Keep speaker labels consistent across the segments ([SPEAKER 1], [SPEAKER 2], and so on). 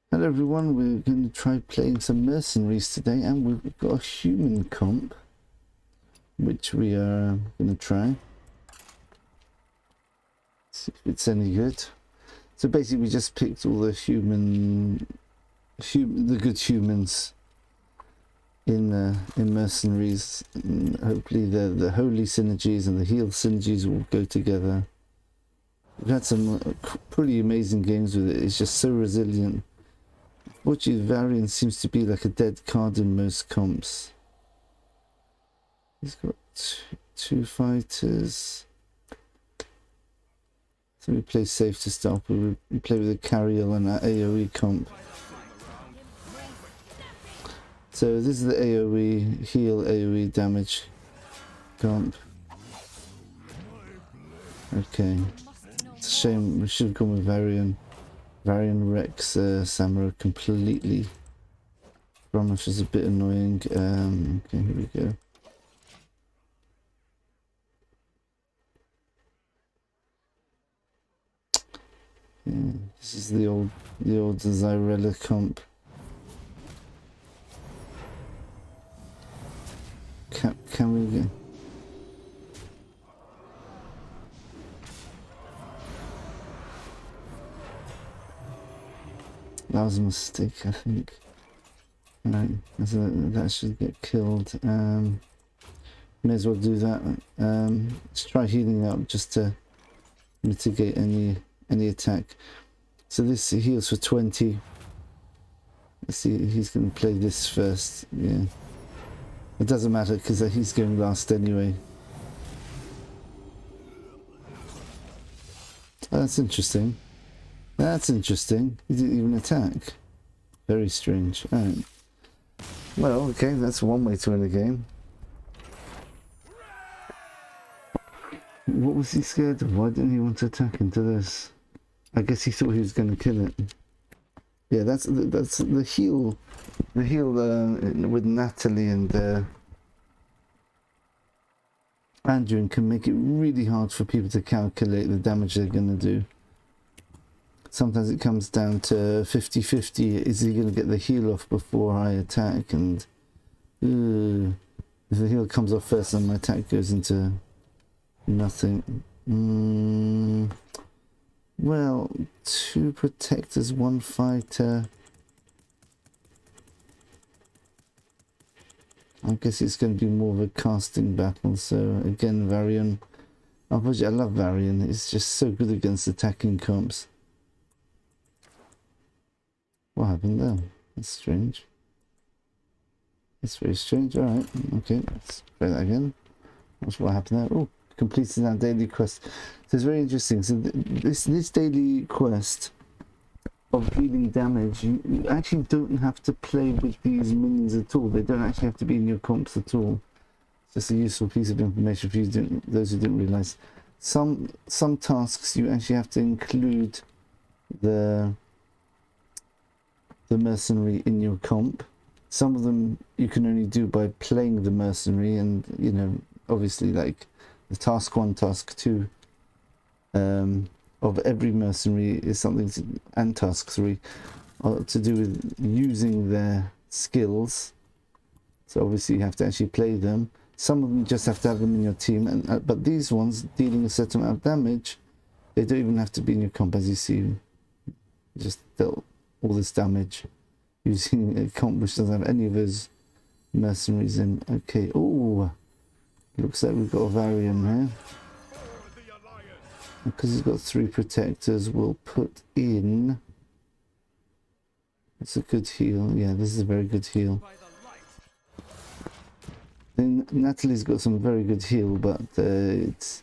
[SPEAKER 1] Hello everyone, we're going to try playing some mercenaries today, and we've got a human comp which we are going to try. See if it's any good. So basically we just picked all the the good humans in mercenaries, and hopefully the holy synergies and the heal synergies will go together. We've had some pretty amazing games with it. It's just so resilient. Fortunately, Varian seems to be like a dead card in most comps. He's got two fighters. So we play safe to start with. We play with a Carriel and an AoE comp. So this is the AoE, heal AoE damage comp. Okay. It's a shame, we should have gone with Varian. Varian wrecks Samuro completely, which is a bit annoying. Okay, here we go. Yeah, this is the old Zyrella comp. Can we get? That was a mistake, I think. Right, so that should get killed. May as well do that. Let's try healing up just to mitigate any attack. So this heals for 20. Let's see, he's going to play this first. Yeah, it doesn't matter because he's going last anyway. Oh, that's interesting. That's interesting. He didn't even attack. Very strange. Alright. Well, okay, that's one way to win a game. What was he scared of? Why didn't he want to attack into this? I guess he thought he was going to kill it. Yeah, that's the heal. The heal with Natalie and Anduin can make it really hard for people to calculate the damage they're going to do. Sometimes it comes down to 50-50. Is he going to get the heal off before I attack? And if the heal comes off first, then my attack goes into nothing. Well, 2 protectors, 1 fighter. I guess it's going to be more of a casting battle. So again, Varian. Unfortunately, I love Varian. It's just so good against attacking comps. What happened there? That's strange. That's very strange. Alright, okay, let's try that again. Watch what happened there. Oh, completed our daily quest. So it's very interesting. So this daily quest of healing damage, you actually don't have to play with these minions at all. They don't actually have to be in your comps at all. It's just a useful piece of information for you, those who didn't realise. Some tasks you actually have to include the mercenary in your comp. Some of them you can only do by playing the mercenary, and you know, obviously, like the task 1, task 2 of every mercenary is something and task 3 to do with using their skills. So obviously you have to actually play them. Some of them just have to have them in your team, and but these ones dealing a certain amount of damage, they don't even have to be in your comp. As you see, just dealt all this damage using a comp which doesn't have any of his mercenaries in. Okay, oh, looks like we've got a Varian here. Because he's got 3 protectors, we'll put in. It's a good heal. Yeah, this is a very good heal. Then Natalie's got some very good heal, but it's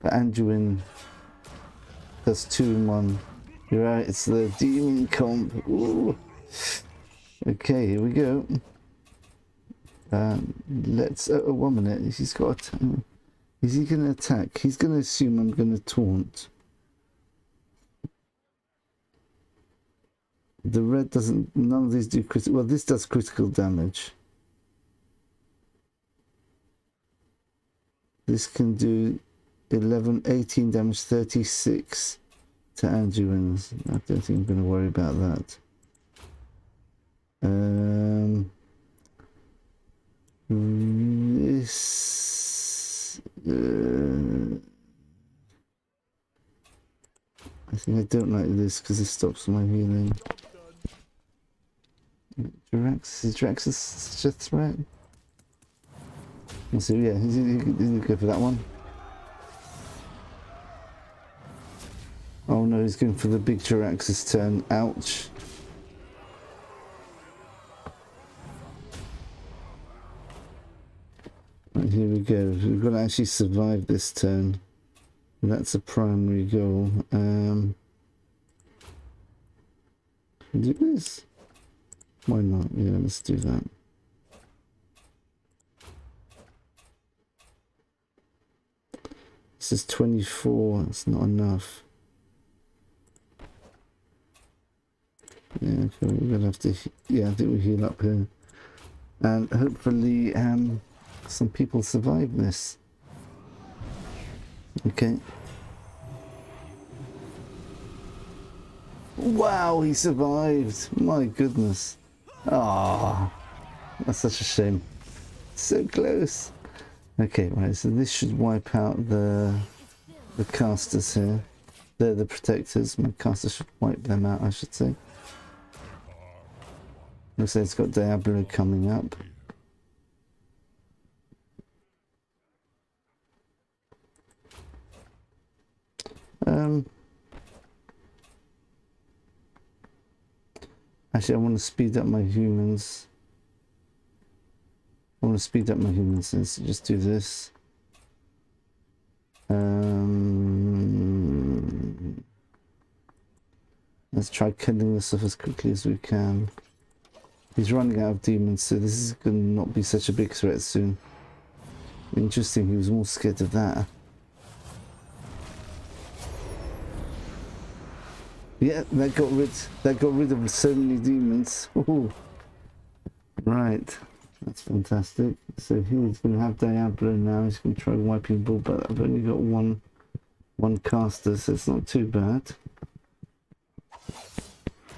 [SPEAKER 1] Anduin does 2 in 1. You're right, it's the demon comp. Ooh. Okay, here we go. Let's 1 minute. He's got. Is he going to attack? He's going to assume I'm going to taunt. The red doesn't. None of these do critical. Well, this does critical damage. This can do 11, 18 damage, 36 to Anduin's. I don't think I'm going to worry about that. This... I think I don't like this because it stops my healing. Is Draxus such a threat? So yeah, he's good for that one. Oh no, he's going for the big Jirax's turn. Ouch. Right, here we go. We've got to actually survive this turn. That's a primary goal. Can we do this? Why not? Yeah, let's do that. This is 24. That's not enough. Yeah, okay, we're gonna have to. Yeah, I think we heal up here, and hopefully, some people survive this. Okay. Wow, he survived! My goodness. Ah, that's such a shame. So close. Okay, right. So this should wipe out the casters here. They're the protectors. My caster should wipe them out, I should say. Looks like it's got Diablo coming up. Actually, I want to speed up my humans. Let's just do this. Let's try killing this stuff as quickly as we can. He's running out of demons, so this is going to not be such a big threat soon. Interesting, he was more scared of that. Yeah, that got rid of so many demons. Ooh. Right, that's fantastic. So he's going to have Diablo now. He's going to try wiping bull, but I've only got one caster, so it's not too bad.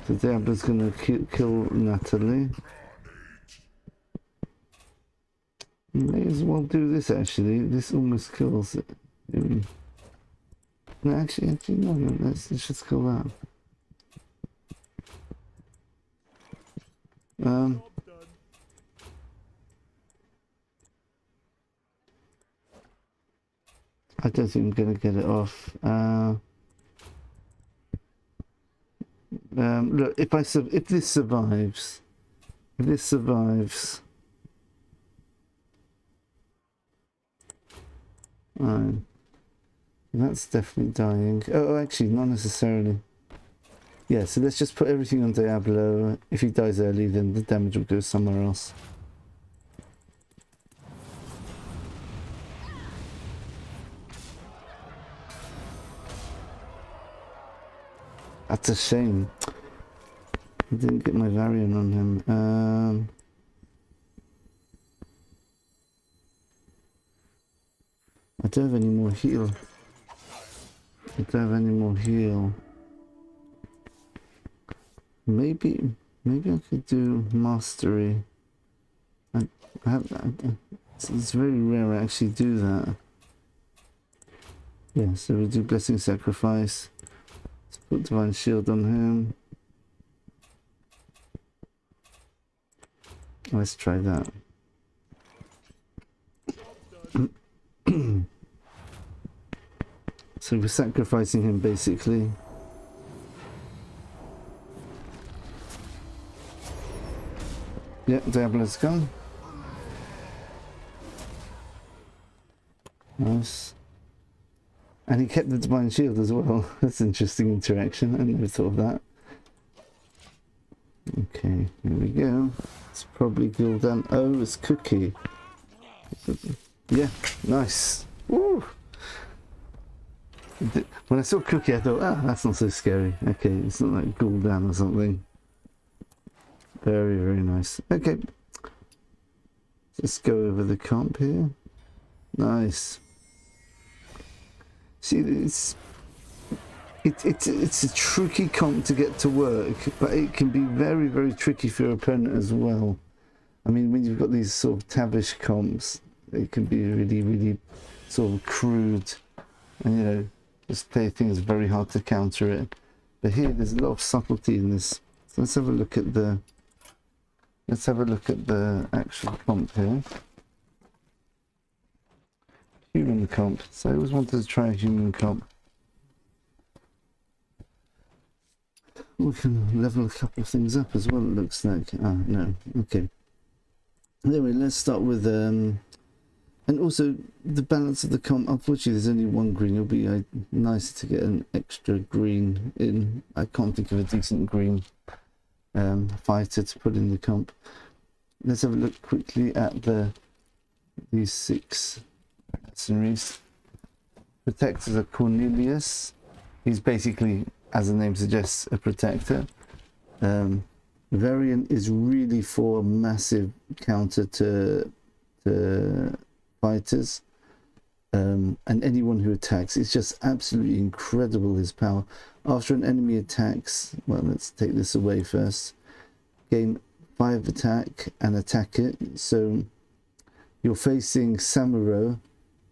[SPEAKER 1] So Diablo's going to kill Natalie. May as well do this actually. This almost kills it. No, actually no. Let's just kill that. I don't think I'm gonna get it off. Look, if this survives, right, that's definitely dying. Oh, actually, not necessarily. Yeah, so let's just put everything on Diablo. If he dies early, then the damage will go somewhere else. That's a shame. I didn't get my Varian on him. I don't have any more heal. Maybe I could do mastery. It's very rare I actually do that. Yeah, so we do blessing sacrifice. Let's put divine shield on him. Let's try that. So we're sacrificing him basically. Yeah, Diablo's gone. Nice. And he kept the divine shield as well. That's an interesting interaction. I never thought of that. Okay, here we go. It's probably Gul'dan. Oh, it's Cookie. Yeah, nice. Woo! When I saw Cookie, I thought, that's not so scary. Okay, it's not like Gul'dan or something. Very, very nice. Okay. Let's go over the comp here. Nice. See, It's a tricky comp to get to work, but it can be very, very tricky for your opponent as well. I mean, when you've got these sort of tavish comps, it can be really, really sort of crude, and you know, just play things very hard to counter it. But here, there's a lot of subtlety in this. So let's have a look at the actual comp here. Human comp. So I always wanted to try a human comp. We can level a couple of things up as well, it looks like. Ah, no. Okay. Anyway, let's start with... and also, the balance of the comp. Unfortunately, there's only one green. It'll be nice to get an extra green in. I can't think of a decent green fighter to put in the comp. Let's have a look quickly at these 6 mercenaries. Protectors are Cornelius. He's basically, as the name suggests, a protector. Varian is really for a massive counter to fighters, and anyone who attacks. It's just absolutely incredible, his power. After an enemy attacks, well, let's take this away first. Gain 5 attack and attack it. So you're facing Samuro.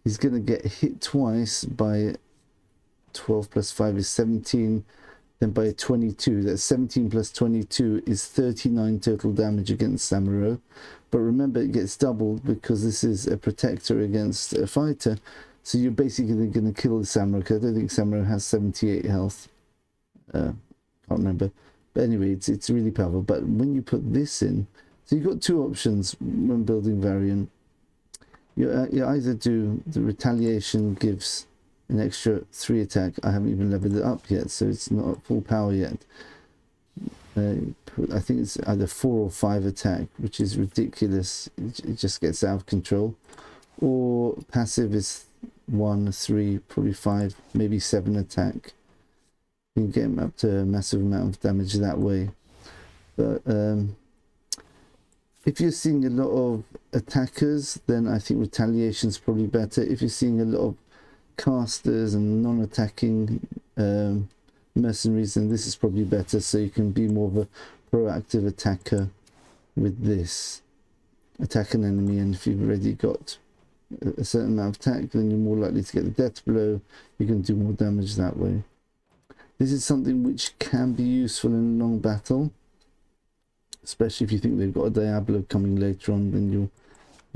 [SPEAKER 1] He's going to get hit twice by 12 plus 5 is 17, then by 22. That's 17 plus 22 is 39 total damage against Samuro. But remember, it gets doubled because this is a protector against a fighter. So you're basically going to kill the Samuro. I don't think Samuro has 78 health. Can't remember. But anyway, it's really powerful. But when you put this in, so you've got 2 options when building Varian. You either do the retaliation gives an extra 3 attack. I haven't even leveled it up yet, so it's not at full power yet. I think it's either 4 or 5 attack, which is ridiculous. It just gets out of control. Or passive is 1, 3, probably 5, maybe 7 attack. You can get him up to a massive amount of damage that way. But if you're seeing a lot of attackers, then I think retaliation is probably better. If you're seeing a lot of casters and non-attacking mercenaries, then this is probably better, so you can be more of a proactive attacker with this. Attack an enemy, and if you've already got a certain amount of attack, then you're more likely to get the death blow. You can do more damage that way. This is something which can be useful in a long battle, especially if you think they've got a Diablo coming later on. Then you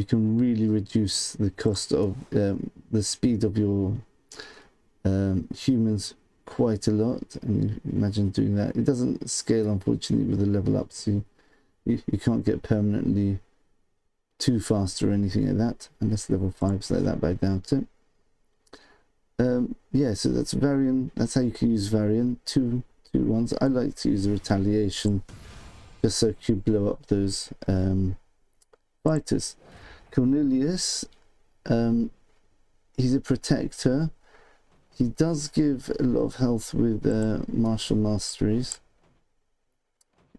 [SPEAKER 1] can really reduce the cost of the speed of your humans quite a lot. And imagine doing that. It doesn't scale, unfortunately, with the level up, so you can't get permanently too fast or anything like that, unless level 5's like that, but I doubt it. Yeah, so that's Varian. That's how you can use Varian. Two ones. I like to use the retaliation, just so you blow up those fighters. Cornelius, he's a protector. He does give a lot of health with martial masteries.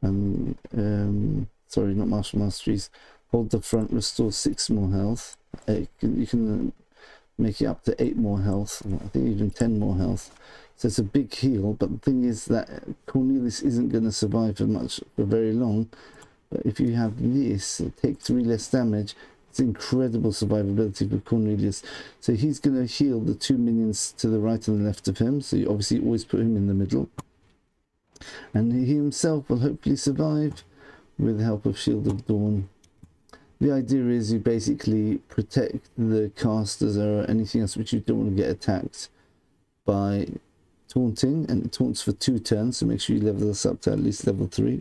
[SPEAKER 1] Sorry, not martial masteries. Hold the front, restore 6 more health. You can make it up to 8 more health. I think even 10 more health. So it's a big heal. But the thing is that Cornelius isn't going to survive for very long. But if you have this, take 3 less damage. It's incredible survivability for Cornelius. So he's going to heal the 2 minions to the right and the left of him. So you obviously always put him in the middle. And he himself will hopefully survive with the help of Shield of Dawn. The idea is you basically protect the casters or anything else which you don't want to get attacked by taunting. And it taunts for 2 turns, so make sure you level this up to at least level 3.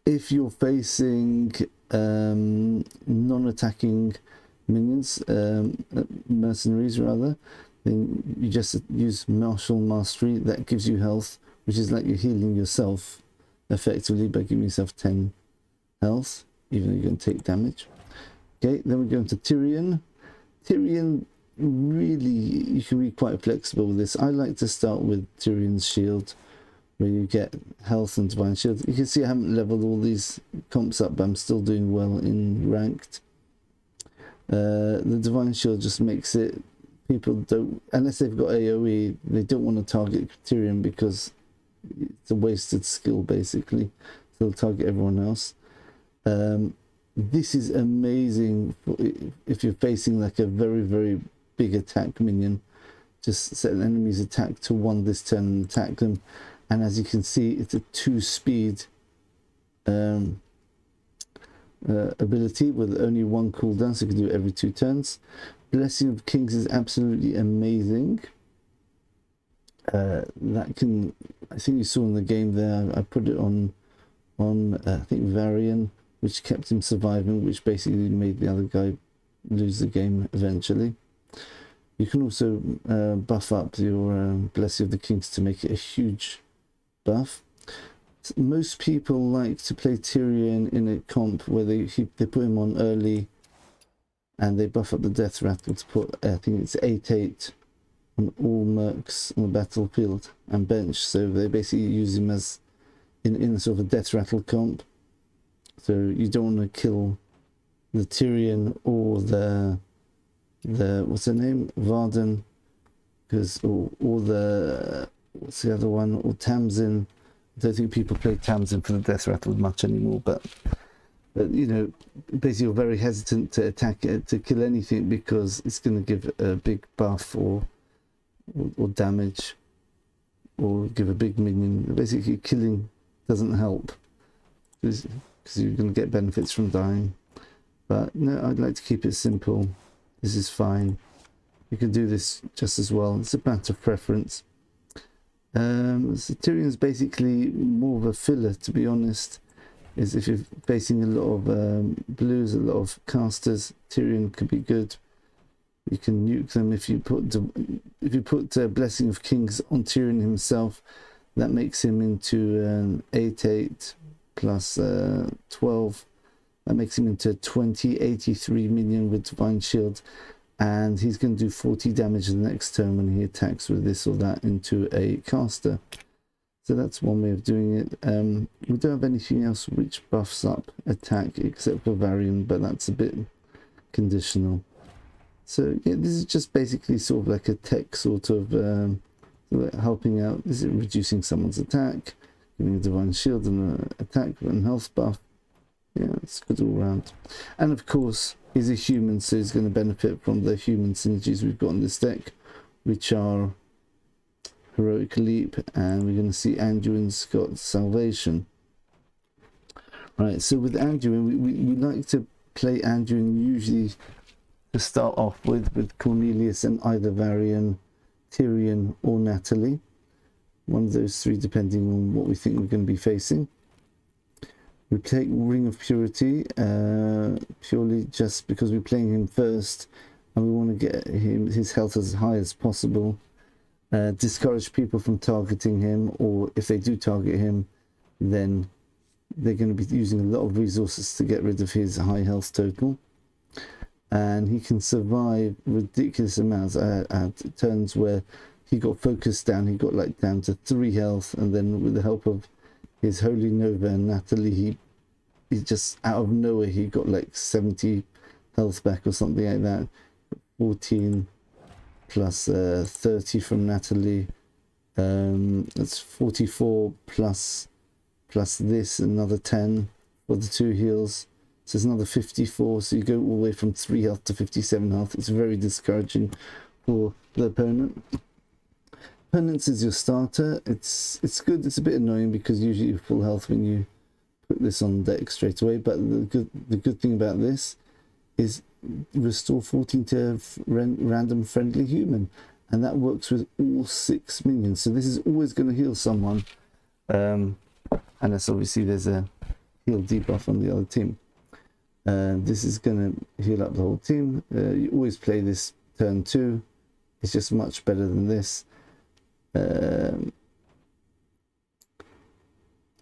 [SPEAKER 1] If you're facing non-attacking minions, mercenaries rather, then you just use martial mastery. That gives you health, which is like you're healing yourself effectively by giving yourself 10 health, even though you're going to take damage. Okay, then we go into Tirion. Tirion, really, you can be quite flexible with this. I like to start with Tyrion's shield, where you get health and divine shield. You can see I haven't leveled all these comps up, but I'm still doing well in ranked. The divine shield just makes it people don't, unless they've got AoE, they don't want to target Tirion because it's a wasted skill basically. So they'll target everyone else. This is amazing for if you're facing like a very, very big attack minion. Just set an enemy's attack to 1 this turn and attack them. And as you can see, it's a 2-speed ability with only 1 cooldown, so you can do it every 2 turns. Blessing of Kings is absolutely amazing. That can, I think you saw in the game there, I put it on I think Varian, which kept him surviving, which basically made the other guy lose the game eventually. You can also buff up your Blessing of the Kings to make it a huge buff. Most people like to play Tirion in a comp where they put him on early and they buff up the death rattle to put, I think it's 8/8 on all mercs on the battlefield and bench. So they basically use him as in sort of a death rattle comp. So you don't want to kill the Tirion or the what's her name, Varden, because or the what's the other one, or Tamsin. I don't think people play Tamsin for the death rattle much anymore, but you know, basically you're very hesitant to attack it, to kill anything, because it's going to give a big buff or damage, or give a big minion. Basically killing doesn't help because you're going to get benefits from dying. But no, I'd like to keep it simple. This is fine. You can do this just as well. It's a matter of preference. So Tyrion's basically more of a filler, to be honest. Is if you're facing a lot of blues, a lot of casters, Tirion could be good. You can nuke them if you put Blessing of Kings on Tirion himself. That makes him into an 8/8 plus 12. That makes him into 83 minion with Divine Shield. And he's going to do 40 damage the next turn when he attacks with this or that into a caster. So that's one way of doing it. We don't have anything else which buffs up attack except for Varian, but that's a bit conditional. So yeah, this is just basically sort of like a tech sort of helping out. This is reducing someone's attack, giving a Divine Shield and an attack and health buff. Yeah, it's good all around. And of course, he's a human, so he's going to benefit from the human synergies we've got in this deck, which are Heroic Leap, and we're going to see Anduin's got Salvation. Right, so with Anduin, we like to play Anduin usually to start off with Cornelius and either Varian, Tirion or Natalie. One of those 3 depending on what we think we're going to be facing. We take Ring of Purity purely just because we're playing him first and we want to get his health as high as possible. Discourage people from targeting him, or if they do target him, then they're going to be using a lot of resources to get rid of his high health total. And he can survive ridiculous amounts at turns where he got focused down, he got like down to 3 health, and then with the help of his Holy Nova and Natalie, he just out of nowhere he got like 70 health back or something like that. 14 plus 30 from Natalie. That's 44 plus this, another 10 for the 2 heals. So it's another 54. So you go all the way from 3 health to 57 health. It's very discouraging for the opponent. Penance is your starter. It's good. It's a bit annoying because usually you're full health when you put this on deck straight away. But the good thing about this is restore 14 to random friendly human, and that works with all 6 minions. So this is always going to heal someone, unless obviously there's a heal debuff on the other team. This is going to heal up the whole team. You always play this turn 2. It's just much better than this.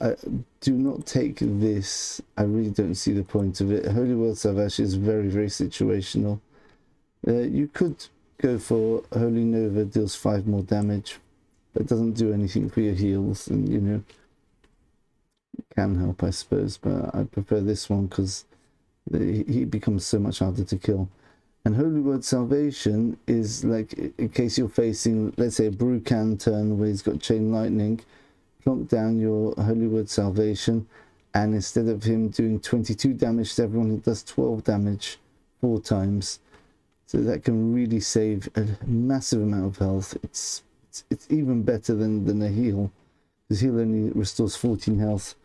[SPEAKER 1] I do not take this. I really don't see the point of it. Holy World Salvation is very, very situational. You could go for Holy Nova, deals 5 more damage, but it doesn't do anything for your heals, and you know, it can help, I suppose, but I prefer this one because he becomes so much harder to kill. And Holy Word Salvation is like in case you're facing, let's say, a Brucan turn where he's got Chain Lightning, plonk down your Holy Word Salvation, and instead of him doing 22 damage to everyone, he does 12 damage 4 times. So that can really save a massive amount of health. It's even better than a heal, because heal only restores 14 health.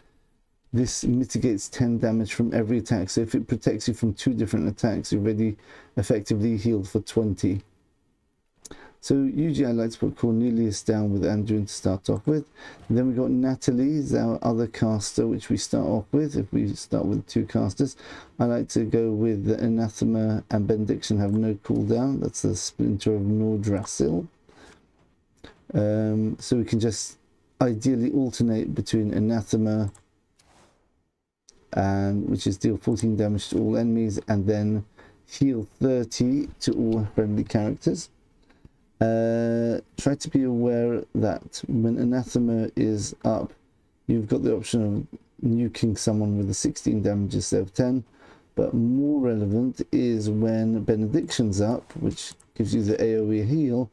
[SPEAKER 1] This mitigates 10 damage from every attack, so if it protects you from 2 different attacks, you're already effectively healed for 20. So usually I like to put Cornelius down with Anduin to start off with. And then we've got Natalie, is our other caster, which we start off with. If we start with 2 casters, I like to go with the Anathema and Benediction have no cooldown. That's the Splinter of Nordrassil. So we can just ideally alternate between Anathema, and which is deal 14 damage to all enemies, and then heal 30 to all friendly characters. Try to be aware that when Anathema is up, you've got the option of nuking someone with a 16 damage instead of 10, but more relevant is when Benediction's up, which gives you the AoE heal.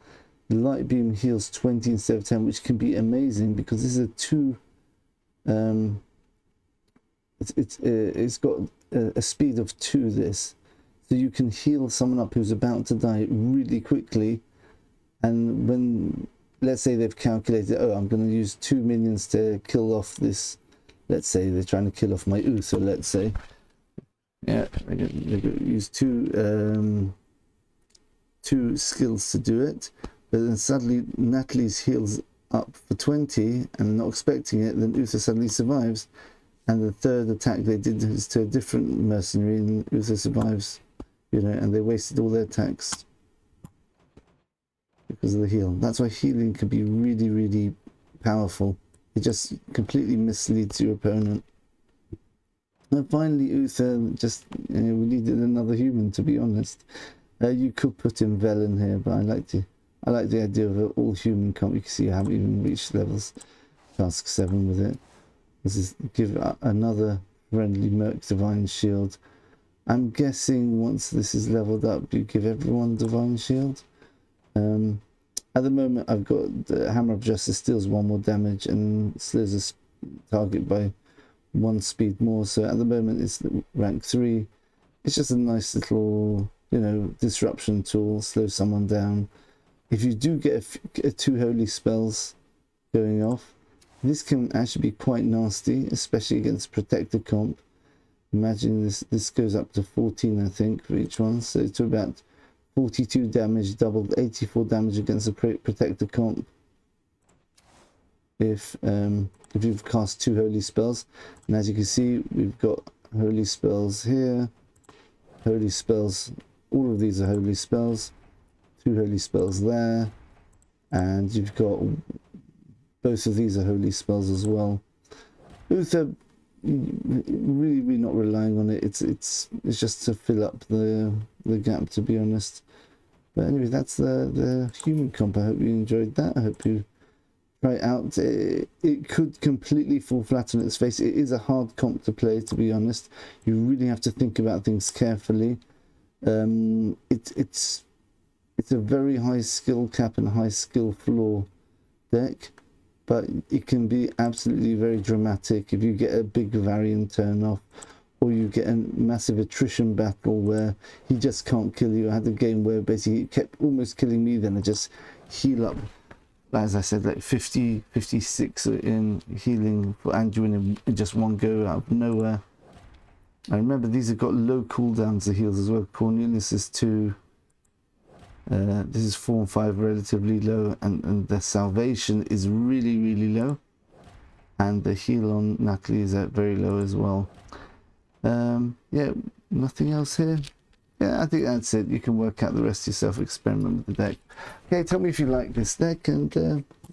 [SPEAKER 1] The Light Beam heals 20 instead of 10, which can be amazing because this is a 2 it's got a speed of 2, this, so you can heal someone up who's about to die really quickly. And when, let's say they've calculated, oh, I'm going to use 2 minions to kill off this, let's say they're trying to kill off my Uther, let's say, yeah, they're going to use two skills to do it, but then suddenly Natalie's heals up for 20 and not expecting it, then Uther suddenly survives. And the third attack they did is to a different mercenary, and Uther survives, you know, and they wasted all their attacks because of the heal. That's why healing can be really, really powerful. It just completely misleads your opponent. And finally, Uther, just, you know, we needed another human, to be honest. You could put in Velen here, but I like the idea of an all-human comp. You can see I haven't even reached levels task 7 with it. This is give another friendly Merc Divine Shield. I'm guessing once this is leveled up, you give everyone Divine Shield. At the moment, I've got the Hammer of Justice deals 1 more damage and slows a target by 1 speed more. So at the moment, it's rank 3. It's just a nice little, you know, disruption tool, slow someone down. If you do get 2 holy spells going off, this can actually be quite nasty, especially against Protector comp. Imagine this goes up to 14, I think, for each one. So to about 42 damage, doubled 84 damage against a Protector comp. If you've cast 2 holy spells, and as you can see, we've got holy spells here, holy spells. All of these are holy spells. 2 holy spells there, and you've got both of these are holy spells as well. Uther, really not relying on it. It's just to fill up the gap, to be honest. But anyway, that's the human comp. I hope you enjoyed that. I hope you try it out. It could completely fall flat on its face. It is a hard comp to play, to be honest. You really have to think about things carefully. It's a very high skill cap and high skill floor deck, but it can be absolutely very dramatic if you get a big Varian turn off, or you get a massive attrition battle where he just can't kill you. I had a game where basically he kept almost killing me, then I just heal up, as I said, like 50, 56 in healing for Anduin in just 1 go out of nowhere. I remember these have got low cooldowns, the heals as well. Cornelius is 2. This is 4 and 5, relatively low, and the salvation is really low, and the heal on Natalie is at very low as well. Yeah, nothing else here. Yeah, I think that's it. You can work out the rest yourself, experiment with the deck. Okay, tell me if you like this deck, and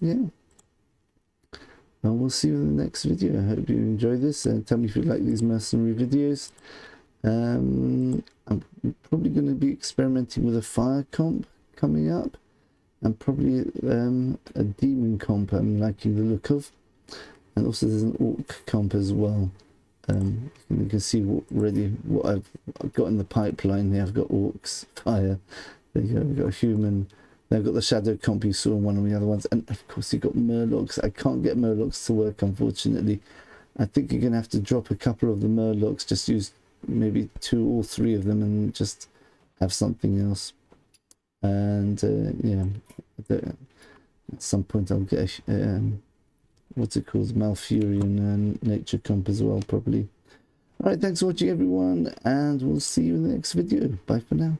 [SPEAKER 1] yeah, and we'll see you in the next video. I hope you enjoy this, and tell me if you like these mercenary videos. I'm probably going to be experimenting with a fire comp coming up, and probably a demon comp I'm liking the look of, and also there's an orc comp as well. You can see already what I've got in the pipeline here. I've got orcs, fire. There you go. We've got a human. Then I've got the shadow comp you saw in one of the other ones, and of course you've got murlocs. I can't get murlocs to work, unfortunately. I think you're gonna have to drop a couple of the murlocs. Just use maybe 2 or 3 of them, and just have something else. And yeah, at some point I'll get a, what's it called, Malfurion and nature comp as well, probably. Alright, thanks for watching everyone, and we'll see you in the next video. Bye for now.